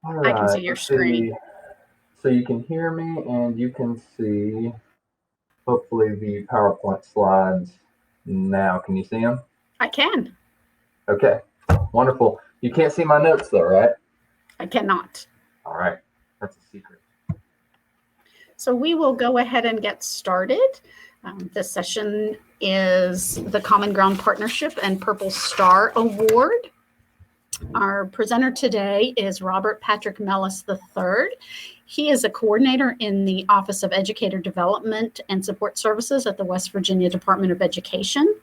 All I can see right, your let's screen. see. So you can hear me and you can see, hopefully, the PowerPoint slides now. Can you see them? I can. Okay, wonderful. You can't see my notes though, right? I cannot. All right, that's a secret. So we will go ahead and get started. This session is the Common Ground Partnership and Purple Star Award. Our presenter today is Robert Patrick Mellis III. He is a coordinator in the Office of Educator Development and Support Services at the West Virginia Department of Education.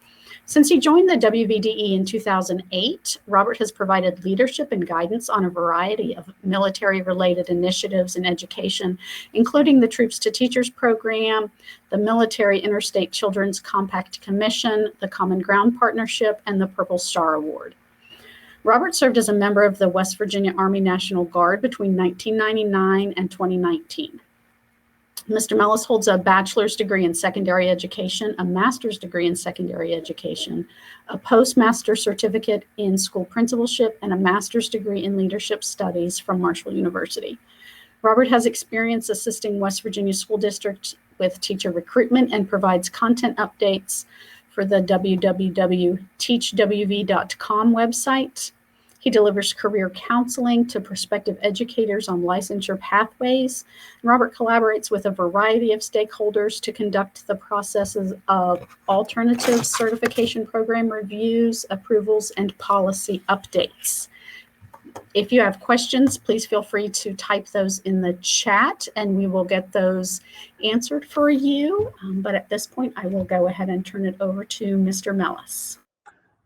Since he joined the WVDE in 2008, Robert has provided leadership and guidance on a variety of military-related initiatives in education, including the Troops to Teachers program, the Military Interstate Children's Compact Commission, the Common Ground Partnership, and the Purple Star Award. Robert served as a member of the West Virginia Army National Guard between 1999 and 2019. Mr. Mellis holds a bachelor's degree in secondary education, a master's degree in secondary education, a postmaster certificate in school principalship, and a master's degree in leadership studies from Marshall University. Robert has experience assisting West Virginia school districts with teacher recruitment and provides content updates for the www.teachwv.com website. He delivers career counseling to prospective educators on licensure pathways. Robert collaborates with a variety of stakeholders to conduct the processes of alternative certification program reviews, approvals, and policy updates. If you have questions, please feel free to type those in the chat and we will get those answered for you. But at this point, I will go ahead and turn it over to Mr. Mellis.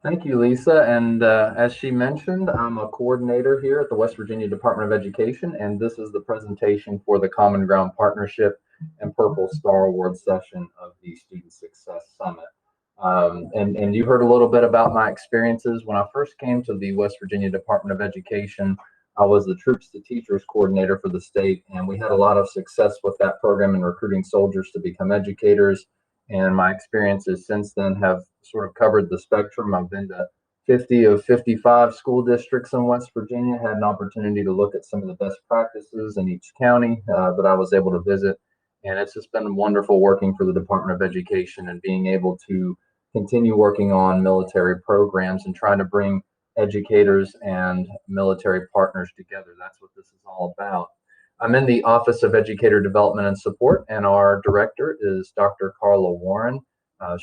Thank you, Lisa. And as she mentioned, I'm a coordinator here at the West Virginia Department of Education, and this is the presentation for the Common Ground Partnership and Purple Star Award session of the Student Success Summit. And you heard a little bit about my experiences. When I first came to the West Virginia Department of Education, I was the Troops to Teachers coordinator for the state, and we had a lot of success with that program in recruiting soldiers to become educators. And my experiences since then have sort of covered the spectrum. I've been to 50 of 55 school districts in West Virginia, had an opportunity to look at some of the best practices in each county that I was able to visit. And it's just been wonderful working for the Department of Education and being able to continue working on military programs and trying to bring educators and military partners together. That's what this is all about. I'm in the Office of Educator Development and Support, and our director is Dr. Carla Warren.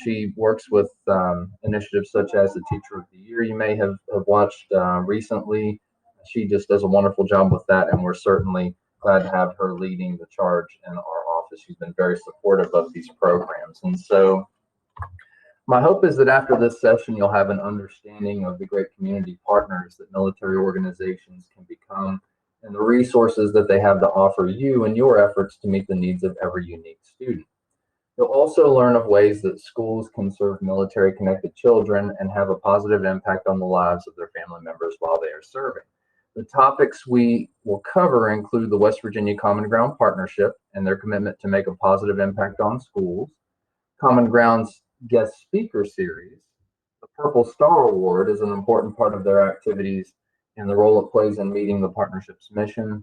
She works with initiatives such as the Teacher of the Year you may have watched recently. She just does a wonderful job with that, and we're certainly glad to have her leading the charge in our office. She's been very supportive of these programs. And so my hope is that after this session, you'll have an understanding of the great community partners that military organizations can become and the resources that they have to offer you in your efforts to meet the needs of every unique student. You'll also learn of ways that schools can serve military-connected children and have a positive impact on the lives of their family members while they are serving. The topics we will cover include the West Virginia Common Ground Partnership and their commitment to make a positive impact on schools, Common Ground's guest speaker series. The Purple Star Award is an important part of their activities and the role it plays in meeting the partnership's mission,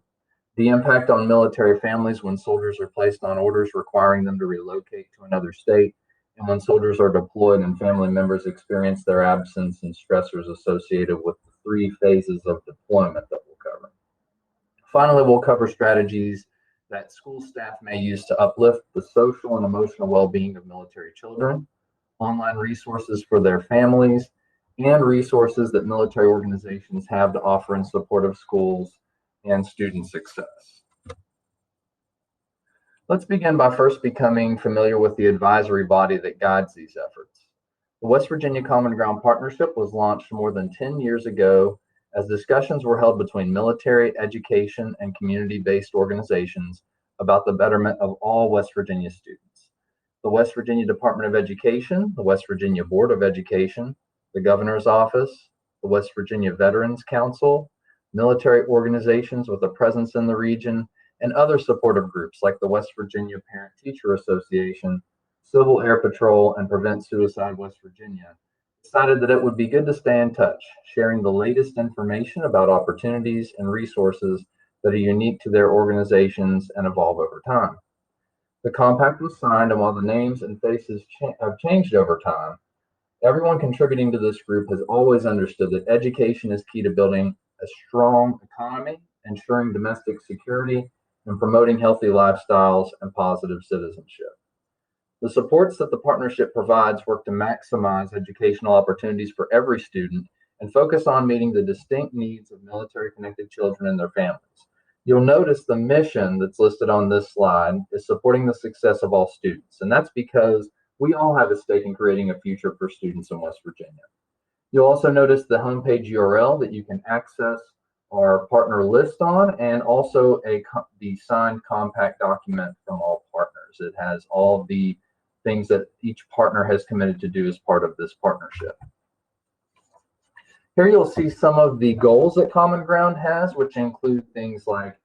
the impact on military families when soldiers are placed on orders requiring them to relocate to another state, and when soldiers are deployed and family members experience their absence and stressors associated with the 3 phases of deployment that we'll cover. Finally, we'll cover strategies that school staff may use to uplift the social and emotional well-being of military children, online resources for their families, and resources that military organizations have to offer in support of schools and student success. Let's begin by first becoming familiar with the advisory body that guides these efforts. The West Virginia Common Ground Partnership was launched more than 10 years ago as discussions were held between military, education, and community-based organizations about the betterment of all West Virginia students. The West Virginia Department of Education, the West Virginia Board of Education, the Governor's Office, the West Virginia Veterans Council, military organizations with a presence in the region, and other supportive groups like the West Virginia Parent-Teacher Association, Civil Air Patrol, and Prevent Suicide West Virginia decided that it would be good to stay in touch, sharing the latest information about opportunities and resources that are unique to their organizations and evolve over time. The compact was signed, and while the names and faces have changed over time, everyone contributing to this group has always understood that education is key to building a strong economy, ensuring domestic security, and promoting healthy lifestyles and positive citizenship. The supports that the partnership provides work to maximize educational opportunities for every student and focus on meeting the distinct needs of military-connected children and their families. You'll notice the mission that's listed on this slide is supporting the success of all students, and that's because we all have a stake in creating a future for students in West Virginia. You'll also notice the homepage URL that you can access our partner list on, and also the signed compact document from all partners. It has all the things that each partner has committed to do as part of this partnership. Here you'll see some of the goals that Common Ground has, which include things like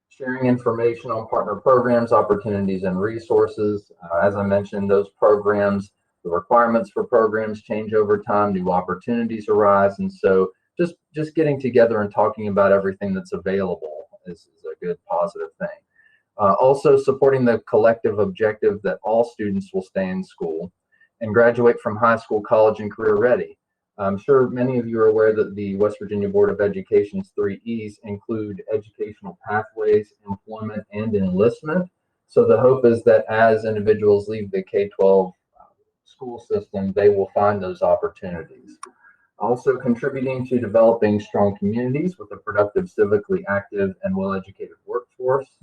sharing information on partner programs, opportunities, and resources. As I mentioned, those programs, the requirements for programs change over time, new opportunities arise, and so just getting together and talking about everything that's available is a good positive thing. Also supporting the collective objective that all students will stay in school and graduate from high school, college, and career ready. I'm sure many of you are aware that the West Virginia Board of Education's 3 E's include educational pathways, employment, and enlistment. So the hope is that as individuals leave the K-12 school system, they will find those opportunities. Also contributing to developing strong communities with a productive, civically active, and well-educated workforce.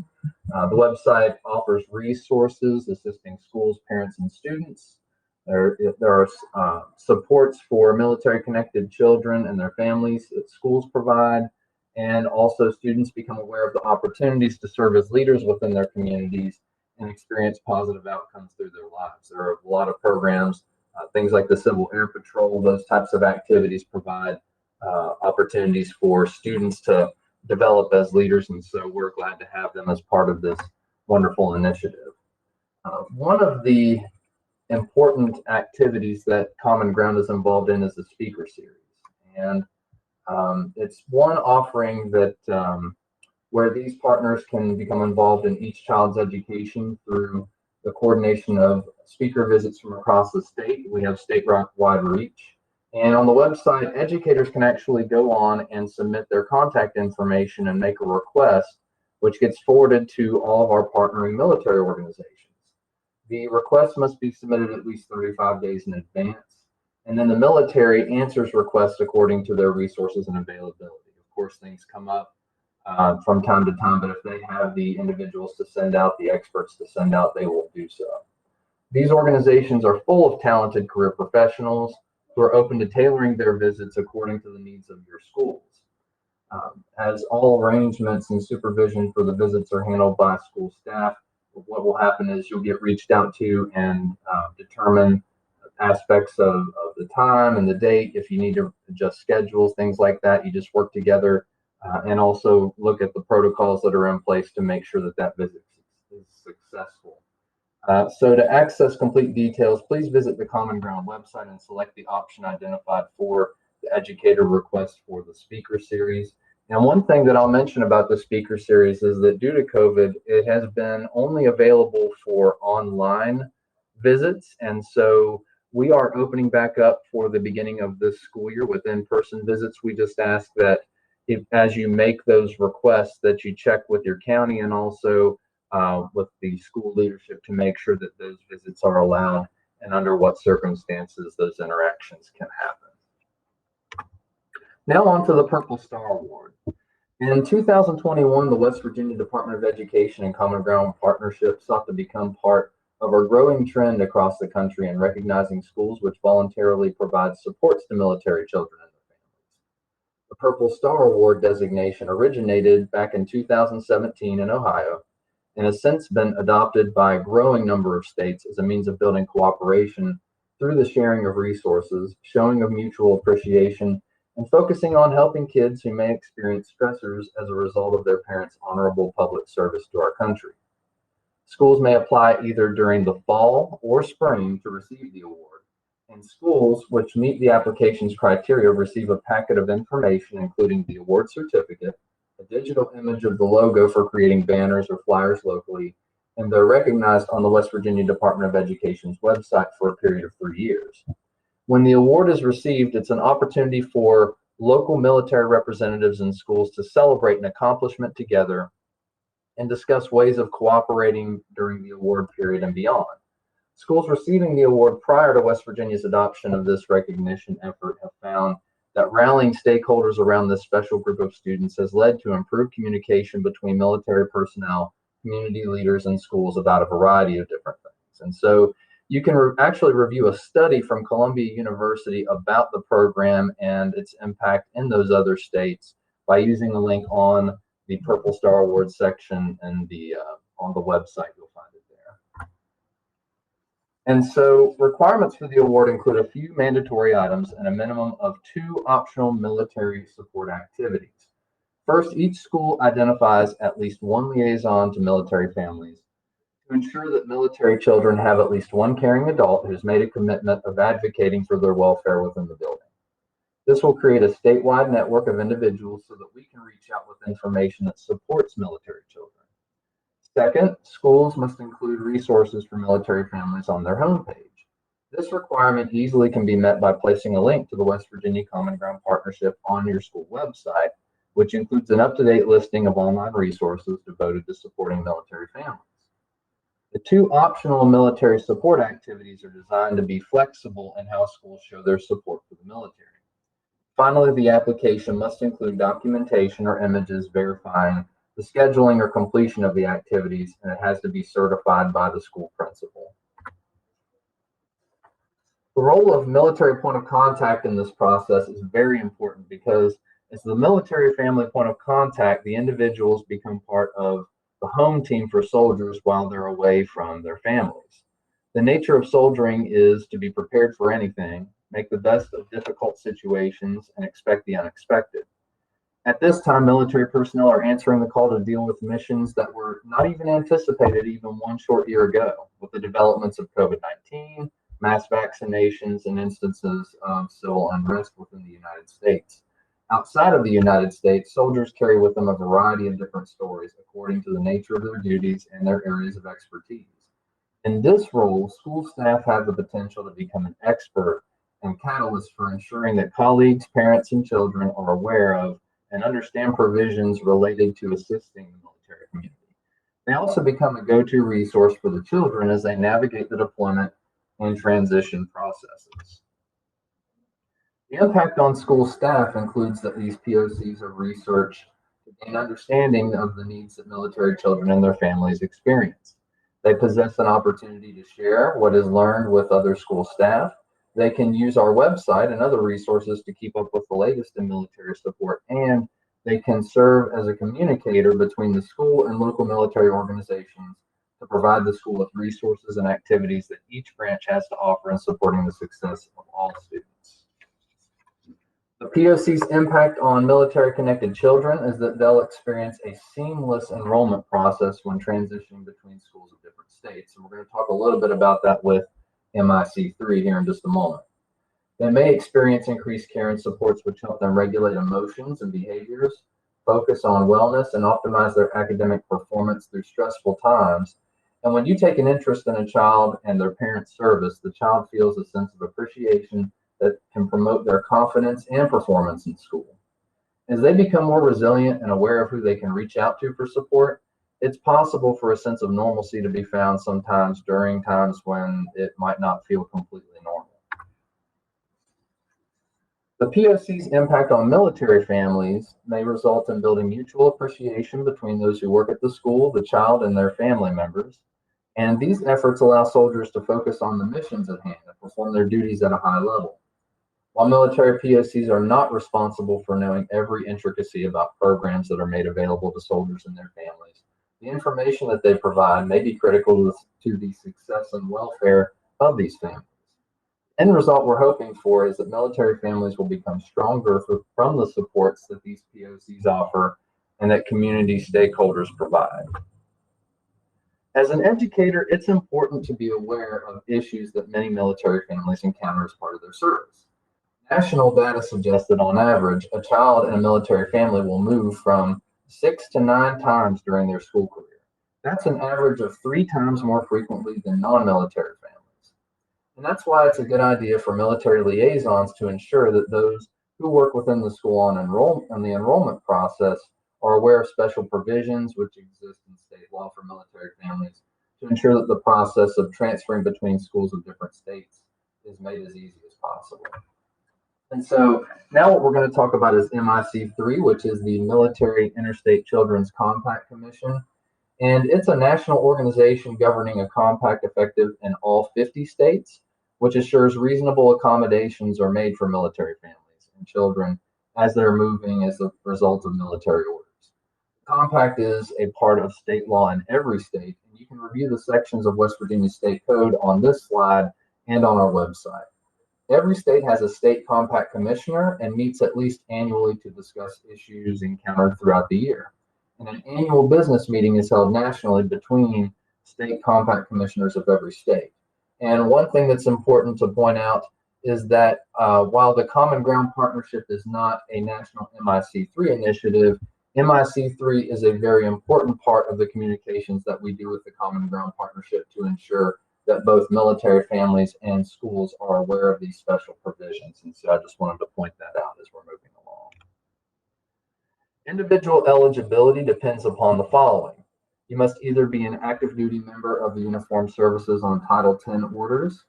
The website offers resources assisting schools, parents, and students. There are supports for military-connected children and their families that schools provide, and also students become aware of the opportunities to serve as leaders within their communities and experience positive outcomes through their lives. There are a lot of programs, things like the Civil Air Patrol, those types of activities provide opportunities for students to develop as leaders, and so we're glad to have them as part of this wonderful initiative. One of the important activities that Common Ground is involved in is the speaker series, and it's one offering that where these partners can become involved in each child's education through the coordination of speaker visits from across the state. We have statewide reach. And on the website, educators can actually go on and submit their contact information and make a request, which gets forwarded to all of our partnering military organizations. The request must be submitted at least 35 days in advance. And then the military answers requests according to their resources and availability. Of course, things come up from time to time, but if they have the individuals to send out, the experts to send out, they will do so. These organizations are full of talented career professionals who are open to tailoring their visits according to the needs of your schools. As all arrangements and supervision for the visits are handled by school staff, what will happen is you'll get reached out to and determine aspects of the time and the date. If you need to adjust schedules, things like that, you just work together and also look at the protocols that are in place to make sure that that visit is successful. So to access complete details, please visit the Common Ground website and select the option identified for the educator request for the speaker series. And one thing that I'll mention about the speaker series is that due to COVID, it has been only available for online visits. And so we are opening back up for the beginning of this school year with in-person visits. We just ask that as you make those requests, that you check with your county and also with the school leadership to make sure that those visits are allowed and under what circumstances those interactions can happen. Now on to the Purple Star Award. In 2021, the West Virginia Department of Education and Common Ground Partnership sought to become part of a growing trend across the country in recognizing schools which voluntarily provide supports to military children and their families. The Purple Star Award designation originated back in 2017 in Ohio and has since been adopted by a growing number of states as a means of building cooperation through the sharing of resources, showing of mutual appreciation, and focusing on helping kids who may experience stressors as a result of their parents' honorable public service to our country. Schools may apply either during the fall or spring to receive the award, and schools which meet the application's criteria receive a packet of information including the award certificate, additional digital image of the logo for creating banners or flyers locally, and they're recognized on the West Virginia Department of Education's website for a period of 3 years. When the award is received, it's an opportunity for local military representatives in schools to celebrate an accomplishment together and discuss ways of cooperating during the award period and beyond. Schools receiving the award prior to West Virginia's adoption of this recognition effort have found that rallying stakeholders around this special group of students has led to improved communication between military personnel, community leaders, and schools about a variety of different things. And so you can actually review a study from Columbia University about the program and its impact in those other states by using the link on the Purple Star Awards section and on the website. You'll find it there. And so requirements for the award include a few mandatory items and a minimum of 2 optional military support activities. First, each school identifies at least 1 liaison to military families to ensure that military children have at least 1 caring adult who's made a commitment of advocating for their welfare within the building. This will create a statewide network of individuals so that we can reach out with information that supports military children. Second, schools must include resources for military families on their homepage. This requirement easily can be met by placing a link to the West Virginia Common Ground Partnership on your school website, which includes an up-to-date listing of online resources devoted to supporting military families. The 2 optional military support activities are designed to be flexible in how schools show their support for the military. Finally, the application must include documentation or images verifying the scheduling or completion of the activities, and it has to be certified by the school principal. The role of military point of contact in this process is very important because as the military family point of contact, the individuals become part of the home team for soldiers while they're away from their families. The nature of soldiering is to be prepared for anything, make the best of difficult situations, and expect the unexpected. At this time, military personnel are answering the call to deal with missions that were not even anticipated even 1 short year ago, with the developments of COVID-19, mass vaccinations, and instances of civil unrest within the United States. Outside of the United States, soldiers carry with them a variety of different stories according to the nature of their duties and their areas of expertise. In this role, school staff have the potential to become an expert and catalyst for ensuring that colleagues, parents, and children are aware of and understand provisions related to assisting the military community. They also become a go-to resource for the children as they navigate the deployment and transition processes. The impact on school staff includes that these POCs are researched to gain understanding of the needs that military children and their families experience. They possess an opportunity to share what is learned with other school staff. They can use our website and other resources to keep up with the latest in military support, and they can serve as a communicator between the school and local military organizations to provide the school with resources and activities that each branch has to offer in supporting the success of all students. The POC's impact on military-connected children is that they'll experience a seamless enrollment process when transitioning between schools of different states. And we're going to talk a little bit about that with MIC3 here in just a moment. They may experience increased care and supports which help them regulate emotions and behaviors, focus on wellness, and optimize their academic performance through stressful times. And when you take an interest in a child and their parent's service, the child feels a sense of appreciation that can promote their confidence and performance in school. As they become more resilient and aware of who they can reach out to for support, it's possible for a sense of normalcy to be found sometimes during times when it might not feel completely normal. The POC's impact on military families may result in building mutual appreciation between those who work at the school, the child, and their family members. And these efforts allow soldiers to focus on the missions at hand and perform their duties at a high level. While military POCs are not responsible for knowing every intricacy about programs that are made available to soldiers and their families, the information that they provide may be critical to the success and welfare of these families. The end result we're hoping for is that military families will become stronger from the supports that these POCs offer and that community stakeholders provide. As an educator, it's important to be aware of issues that many military families encounter as part of their service. National data suggests that on average, a child in a military family will move from 6 to 9 times during their school career. That's an average of 3 times more frequently than non-military families. And that's why it's a good idea for military liaisons to ensure that those who work within the school on the enrollment process are aware of special provisions which exist in state law for military families to ensure that the process of transferring between schools of different states is made as easy as possible. And so now what we're going to talk about is MIC3, which is the Military Interstate Children's Compact Commission. And it's a national organization governing a compact effective in all 50 states, which assures reasonable accommodations are made for military families and children as they're moving as a result of military orders. Compact is a part of state law in every state, and you can review the sections of West Virginia State Code on this slide and on our website. Every state has a state compact commissioner and meets at least annually to discuss issues encountered throughout the year. And an annual business meeting is held nationally between state compact commissioners of every state. And one thing that's important to point out is that while the Common Ground Partnership is not a national MIC3 initiative, MIC3 is a very important part of the communications that we do with the Common Ground Partnership to ensure that both military families and schools are aware of these special provisions. And so I just wanted to point that out as we're moving along. Individual eligibility depends upon the following. You must either be an active duty member of the Uniformed Services on Title 10 orders,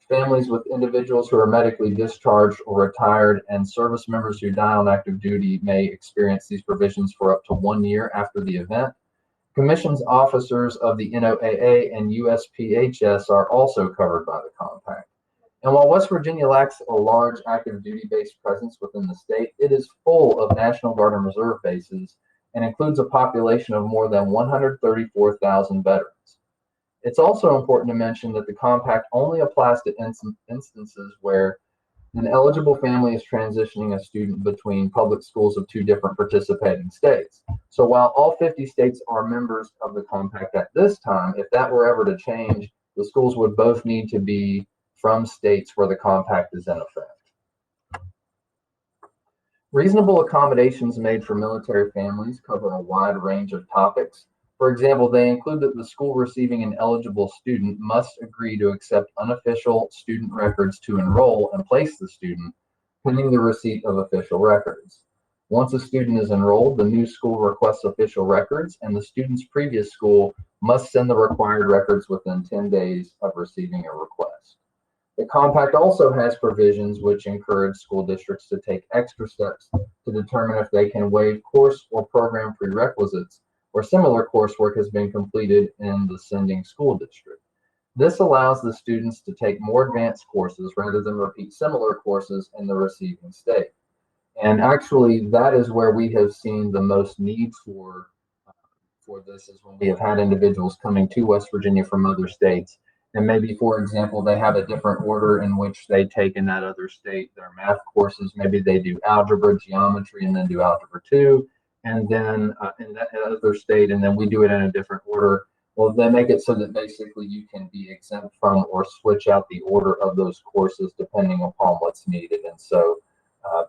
families with individuals who are medically discharged or retired, and service members who die on active duty may experience these provisions for up to 1 year after the event. Commissions officers of the NOAA and USPHS are also covered by the compact. And while West Virginia lacks a large active duty-based presence within the state, it is full of National Guard and Reserve bases and includes a population of more than 134,000 veterans. It's also important to mention that the compact only applies to instances where an eligible family is transitioning a student between public schools of 2 different participating states. So while all 50 states are members of the compact at this time, if that were ever to change, the schools would both need to be from states where the compact is in effect. Reasonable accommodations made for military families cover a wide range of topics. For example, they include that the school receiving an eligible student must agree to accept unofficial student records to enroll and place the student, pending the receipt of official records. Once a student is enrolled, the new school requests official records, and the student's previous school must send the required records within 10 days of receiving a request. The compact also has provisions which encourage school districts to take extra steps to determine if they can waive course or program prerequisites or similar coursework has been completed in the sending school district. This allows the students to take more advanced courses rather than repeat similar courses in the receiving state. And actually, that is where we have seen the most need for this, is when we have had individuals coming to West Virginia from other states. And maybe, for example, they have a different order in which they take in that other state their math courses. Maybe they do algebra, geometry, and then do algebra 2. And then in that other state, and then we do it in a different order. Well, they make it so that basically you can be exempt from or switch out the order of those courses depending upon what's needed. And so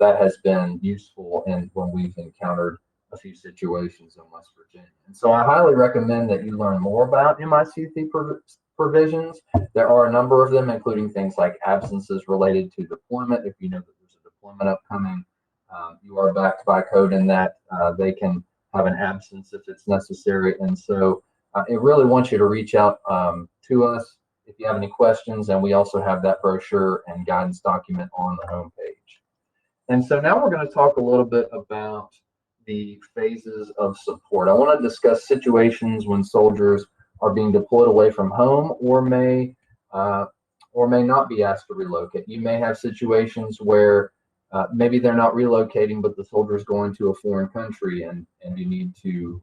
that has been useful when we've encountered a few situations in West Virginia. And so I highly recommend that you learn more about MIC3 provisions. There are a number of them, including things like absences related to deployment. If you know that there's a deployment upcoming, you are backed by code in that they can have an absence if it's necessary. And so it really wants you to reach out to us if you have any questions. And we also have that brochure and guidance document on the homepage. And so now we're going to talk a little bit about the phases of support. I want to discuss situations when soldiers are being deployed away from home or may not be asked to relocate. You may have situations where maybe they're not relocating, but the soldier's going to a foreign country, and you need to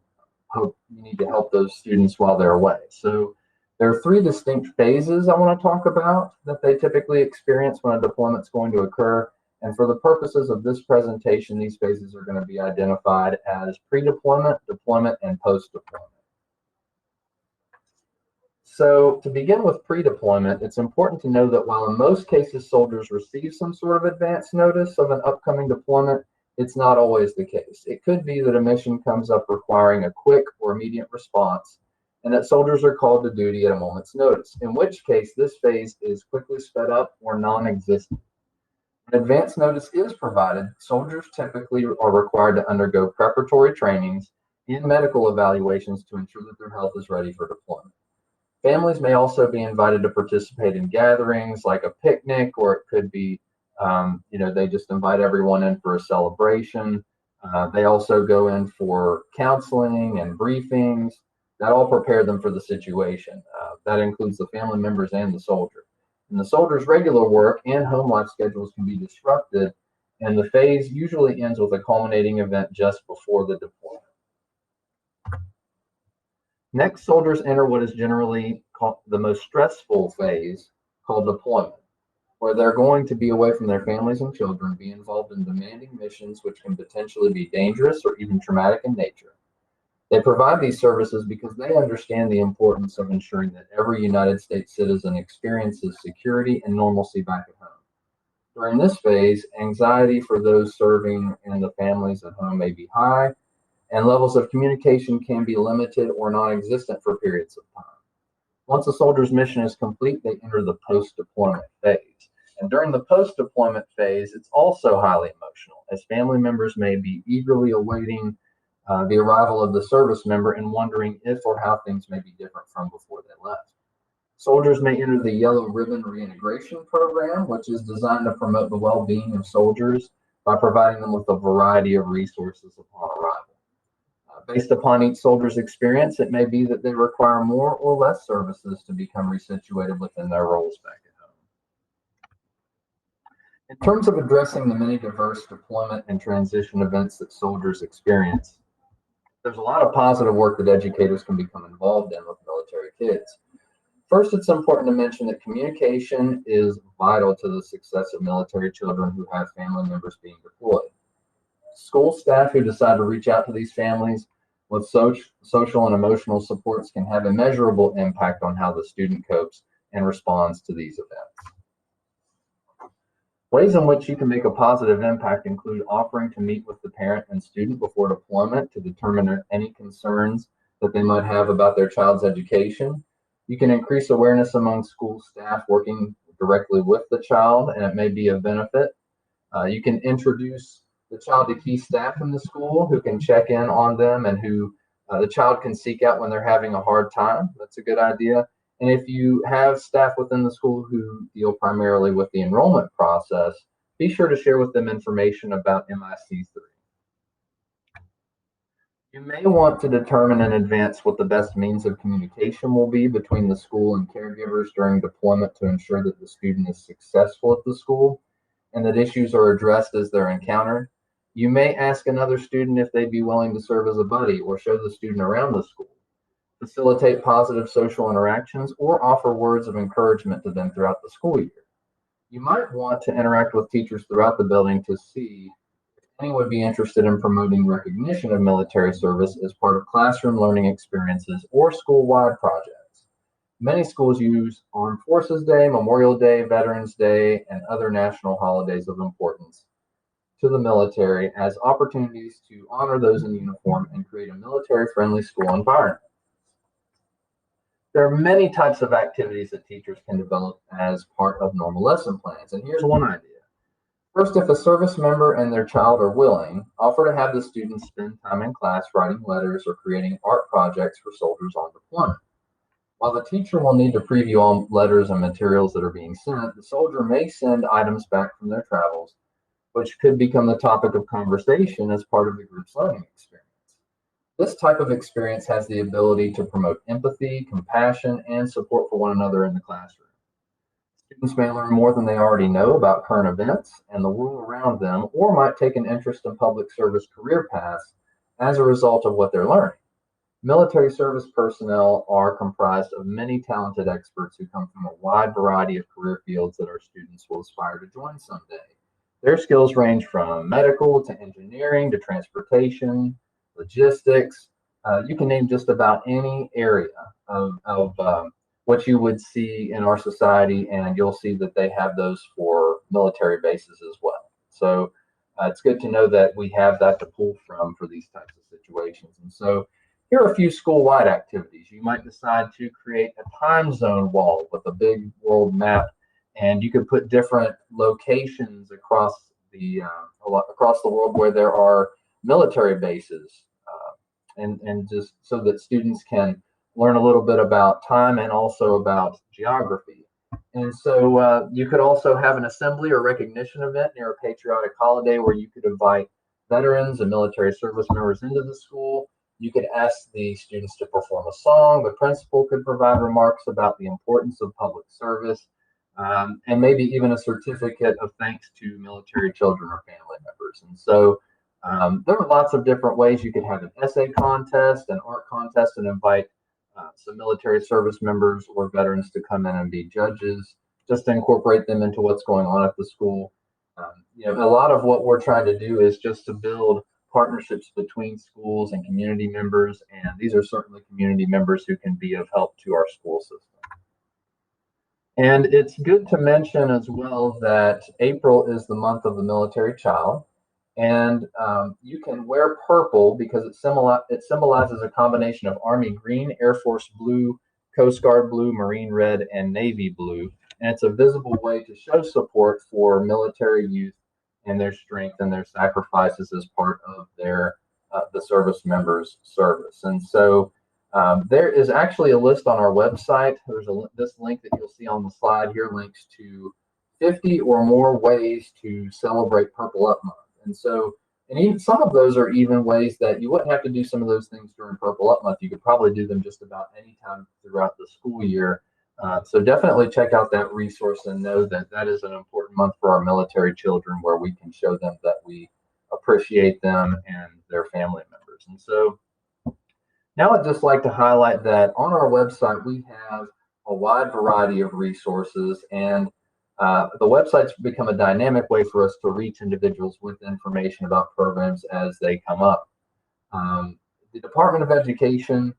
help those students while they're away. So there are 3 distinct phases I want to talk about that they typically experience when a deployment's going to occur. And for the purposes of this presentation, these phases are going to be identified as pre-deployment, deployment, and post-deployment. So to begin with pre-deployment, it's important to know that while in most cases soldiers receive some sort of advance notice of an upcoming deployment, it's not always the case. It could be that a mission comes up requiring a quick or immediate response, and that soldiers are called to duty at a moment's notice, in which case this phase is quickly sped up or non-existent. When advance notice is provided, soldiers typically are required to undergo preparatory trainings and medical evaluations to ensure that their health is ready for deployment. Families may also be invited to participate in gatherings like a picnic, or it could be, they just invite everyone in for a celebration. They also go in for counseling and briefings that all prepare them for the situation. That includes the family members and the soldier. And the soldier's regular work and home life schedules can be disrupted, and the phase usually ends with a culminating event just before the deployment. Next, soldiers enter what is generally called the most stressful phase, called deployment, where they're going to be away from their families and children, be involved in demanding missions which can potentially be dangerous or even traumatic in nature. They provide these services because they understand the importance of ensuring that every United States citizen experiences security and normalcy back at home. During this phase, anxiety for those serving and the families at home may be high, and levels of communication can be limited or non-existent for periods of time. Once a soldier's mission is complete, they enter the post-deployment phase. And during the post-deployment phase, it's also highly emotional, as family members may be eagerly awaiting the arrival of the service member and wondering if or how things may be different from before they left. Soldiers may enter the Yellow Ribbon Reintegration Program, which is designed to promote the well-being of soldiers by providing them with a variety of resources upon arrival. Based upon each soldier's experience, it may be that they require more or less services to become resituated within their roles back at home. In terms of addressing the many diverse deployment and transition events that soldiers experience, there's a lot of positive work that educators can become involved in with military kids. First, it's important to mention that communication is vital to the success of military children who have family members being deployed. School staff who decide to reach out to these families with social and emotional supports can have a measurable impact on how the student copes and responds to these events. Ways in which you can make a positive impact include offering to meet with the parent and student before deployment to determine any concerns that they might have about their child's education. You can increase awareness among school staff working directly with the child, and it may be of benefit. You can introduce the child to key staff in the school who can check in on them and who the child can seek out when they're having a hard time. That's a good idea. And if you have staff within the school who deal primarily with the enrollment process, be sure to share with them information about MIC3. You may want to determine in advance what the best means of communication will be between the school and caregivers during deployment to ensure that the student is successful at the school and that issues are addressed as they're encountered. You may ask another student if they'd be willing to serve as a buddy or show the student around the school, facilitate positive social interactions, or offer words of encouragement to them throughout the school year. You might want to interact with teachers throughout the building to see if any would be interested in promoting recognition of military service as part of classroom learning experiences or school-wide projects. Many schools use Armed Forces Day, Memorial Day, Veterans Day, and other national holidays of importance to the military as opportunities to honor those in uniform and create a military-friendly school environment. There are many types of activities that teachers can develop as part of normal lesson plans, and here's one idea. First, if a service member and their child are willing, offer to have the students spend time in class writing letters or creating art projects for soldiers on deployment. While the teacher will need to preview all letters and materials that are being sent, the soldier may send items back from their travels, which could become the topic of conversation as part of the group's learning experience. This type of experience has the ability to promote empathy, compassion, and support for one another in the classroom. Students may learn more than they already know about current events and the world around them, or might take an interest in public service career paths as a result of what they're learning. Military service personnel are comprised of many talented experts who come from a wide variety of career fields that our students will aspire to join someday. Their skills range from medical to engineering to transportation, logistics. You can name just about any area of what you would see in our society, and you'll see that they have those for military bases as well. So it's good to know that we have that to pull from for these types of situations. And so here are a few school-wide activities. You might decide to create a time zone wall with a big world map, and you could put different locations across the world where there are military bases, and just so that students can learn a little bit about time and also about geography. And so you could also have an assembly or recognition event near a patriotic holiday where you could invite veterans and military service members into the school. You could ask the students to perform a song. The principal could provide remarks about the importance of public service, and maybe even a certificate of thanks to military children or family members. And so there are lots of different ways. You could have an essay contest, an art contest, and invite some military service members or veterans to come in and be judges, just to incorporate them into what's going on at the school. A lot of what we're trying to do is just to build partnerships between schools and community members, and these are certainly community members who can be of help to our school system. And it's good to mention as well that April is the month of the military child. And you can wear purple because it symbolizes a combination of Army green, Air Force blue, Coast Guard blue, Marine red, and Navy blue. And it's a visible way to show support for military youth and their strength and their sacrifices as part of the service members' service. And so there is actually a list on our website. There's this link that you'll see on the slide here links to 50 or more ways to celebrate Purple Up Month. And so, and even some of those are even ways that you wouldn't have to do some of those things during Purple Up Month. You could probably do them just about any time throughout the school year. So definitely check out that resource and know that that is an important month for our military children, where we can show them that we appreciate them and their family members. And so now I'd just like to highlight that on our website, we have a wide variety of resources, and the website's become a dynamic way for us to reach individuals with information about programs as they come up. The Department of Education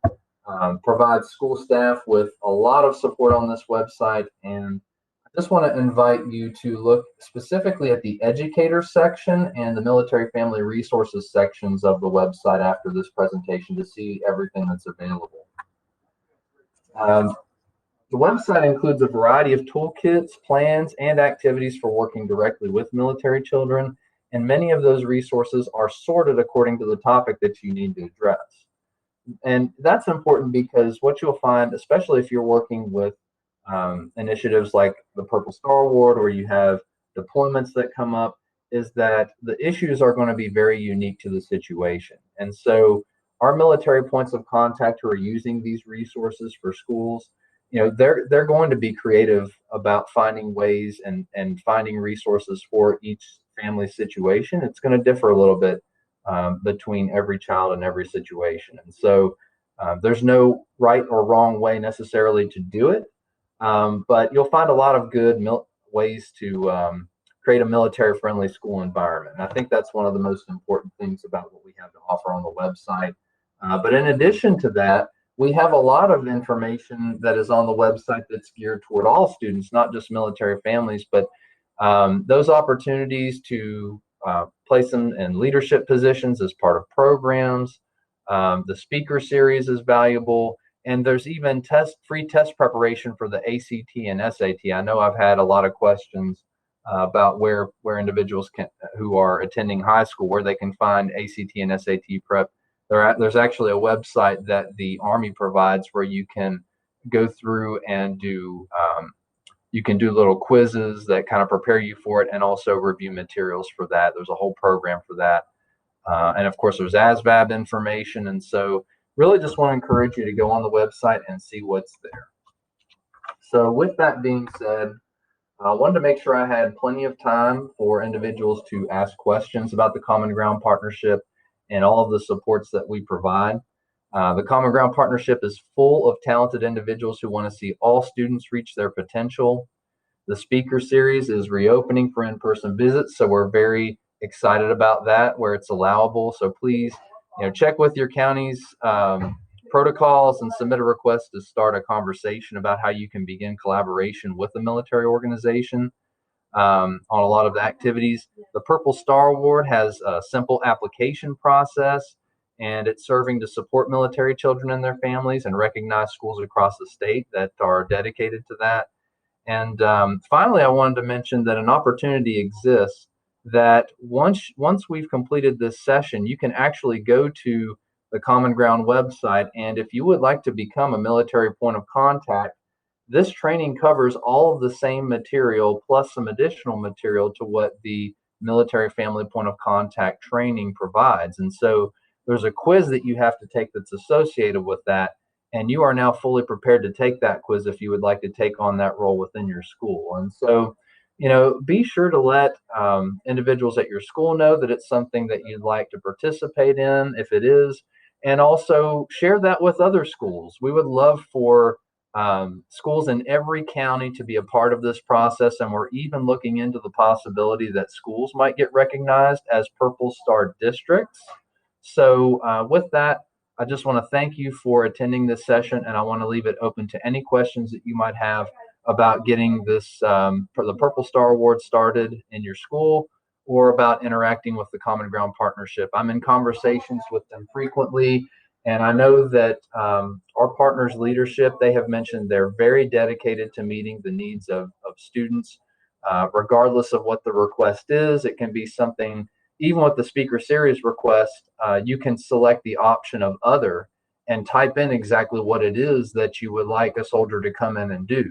provides school staff with a lot of support on this website, and I just want to invite you to look specifically at the educator section and the military family resources sections of the website after this presentation to see everything that's available. The website includes a variety of toolkits, plans, and activities for working directly with military children, and many of those resources are sorted according to the topic that you need to address. And that's important because what you'll find, especially if you're working with initiatives like the Purple Star Award, or you have deployments that come up, is that the issues are going to be very unique to the situation. And so our military points of contact who are using these resources for schools, they're going to be creative about finding ways and finding resources for each family situation. It's going to differ a little bit between every child and every situation. And so there's no right or wrong way necessarily to do it, but you'll find a lot of good ways to create a military-friendly school environment. And I think that's one of the most important things about what we have to offer on the website. But in addition to that, we have a lot of information that is on the website that's geared toward all students, not just military families, but those opportunities to place them in leadership positions as part of programs. The speaker series is valuable, and there's even free test preparation for the ACT and SAT. I know I've had a lot of questions about where individuals who are attending high school, where they can find ACT and SAT prep. There's actually a website that the Army provides where you can go through and do you can do little quizzes that kind of prepare you for it, and also review materials for that. There's a whole program for that. And of course, there's ASVAB information. And so really just want to encourage you to go on the website and see what's there. So with that being said, I wanted to make sure I had plenty of time for individuals to ask questions about the Common Ground Partnership and all of the supports that we provide. The Common Ground Partnership is full of talented individuals who want to see all students reach their potential. The speaker series is reopening for in-person visits, so we're very excited about that, where it's allowable. So please, check with your county's protocols and submit a request to start a conversation about how you can begin collaboration with the military organization. on a lot of the activities. The Purple Star Award has a simple application process, and it's serving to support military children and their families and recognize schools across the state that are dedicated to that. And finally, I wanted to mention that an opportunity exists that once we've completed this session, you can actually go to the Common Ground website, and if you would like to become a military point of contact, this training covers all of the same material plus some additional material to what the military family point of contact training provides. And so there's a quiz that you have to take that's associated with that, and you are now fully prepared to take that quiz if you would like to take on that role within your school. And so, be sure to let individuals at your school know that it's something that you'd like to participate in, if it is, and also share that with other schools. We would love for schools in every county to be a part of this process, and we're even looking into the possibility that schools might get recognized as Purple Star districts. So with that, I just want to thank you for attending this session, and I want to leave it open to any questions that you might have about getting this the Purple Star Award started in your school, or about interacting with the Common Ground Partnership. I'm in conversations with them frequently, and I know that our partners' leadership, they have mentioned they're very dedicated to meeting the needs of students, regardless of what the request is. It can be something, even with the speaker series request, you can select the option of other and type in exactly what it is that you would like a soldier to come in and do.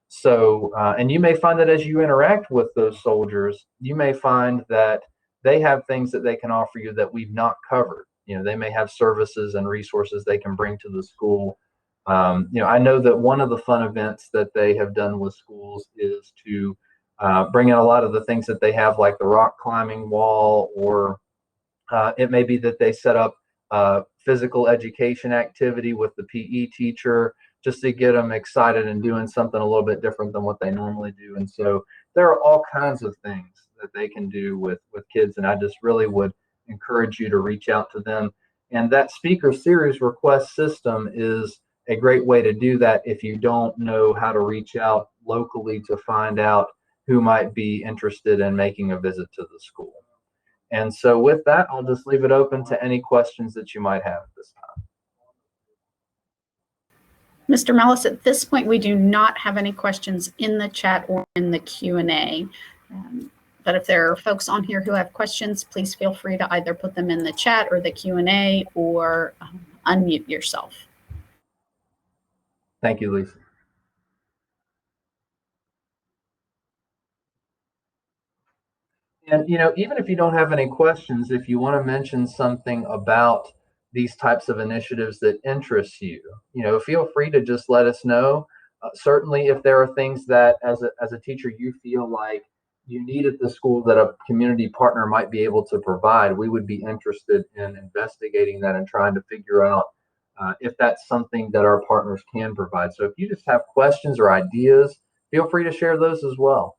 So, and you may find that as you interact with those soldiers, you may find that they have things that they can offer you that we've not covered. They may have services and resources they can bring to the school. I know that one of the fun events that they have done with schools is to bring in a lot of the things that they have, like the rock climbing wall, or it may be that they set up physical education activity with the PE teacher, just to get them excited and doing something a little bit different than what they normally do. And so there are all kinds of things that they can do with kids, and I just really would encourage you to reach out to them. And that speaker series request system is a great way to do that if you don't know how to reach out locally to find out who might be interested in making a visit to the school. And so with that, I'll just leave it open to any questions that you might have at this time. Mr. Mellis, at this point, we do not have any questions in the chat or in the Q&A. But if there are folks on here who have questions, please feel free to either put them in the chat or the Q&A, or unmute yourself. Thank you, Lisa. And, even if you don't have any questions, if you want to mention something about these types of initiatives that interest you, feel free to just let us know. Certainly, if there are things that as a teacher you feel like you need at the school that a community partner might be able to provide, we would be interested in investigating that and trying to figure out if that's something that our partners can provide. So if you just have questions or ideas, feel free to share those as well.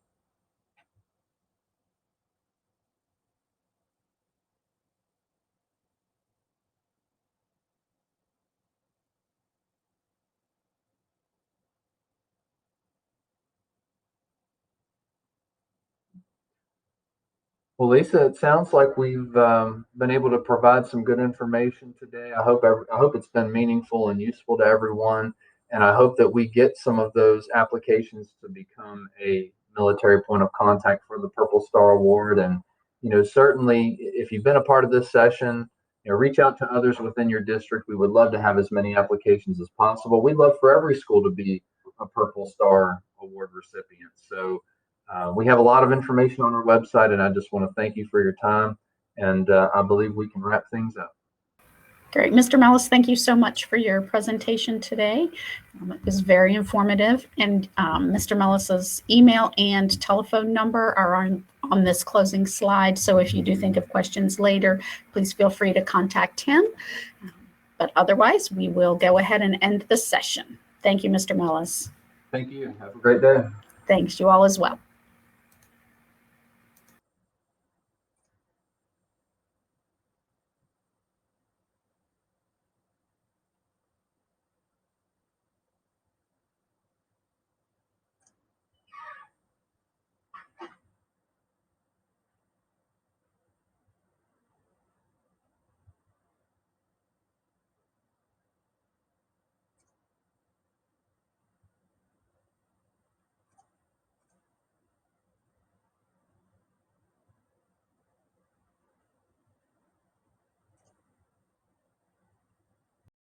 Well, Lisa, it sounds like we've been able to provide some good information today. I hope it's been meaningful and useful to everyone, and I hope that we get some of those applications to become a military point of contact for the Purple Star Award. And certainly, if you've been a part of this session, reach out to others within your district. We would love to have as many applications as possible. We'd love for every school to be a Purple Star Award recipient. So. We have a lot of information on our website, and I just want to thank you for your time, and I believe we can wrap things up. Great. Mr. Mellis, thank you so much for your presentation today. It was very informative, and Mr. Mellis's email and telephone number are on this closing slide, so if you do think of questions later, please feel free to contact him. But otherwise, we will go ahead and end the session. Thank you, Mr. Mellis. Thank you. Have a great day. Thanks, you all as well.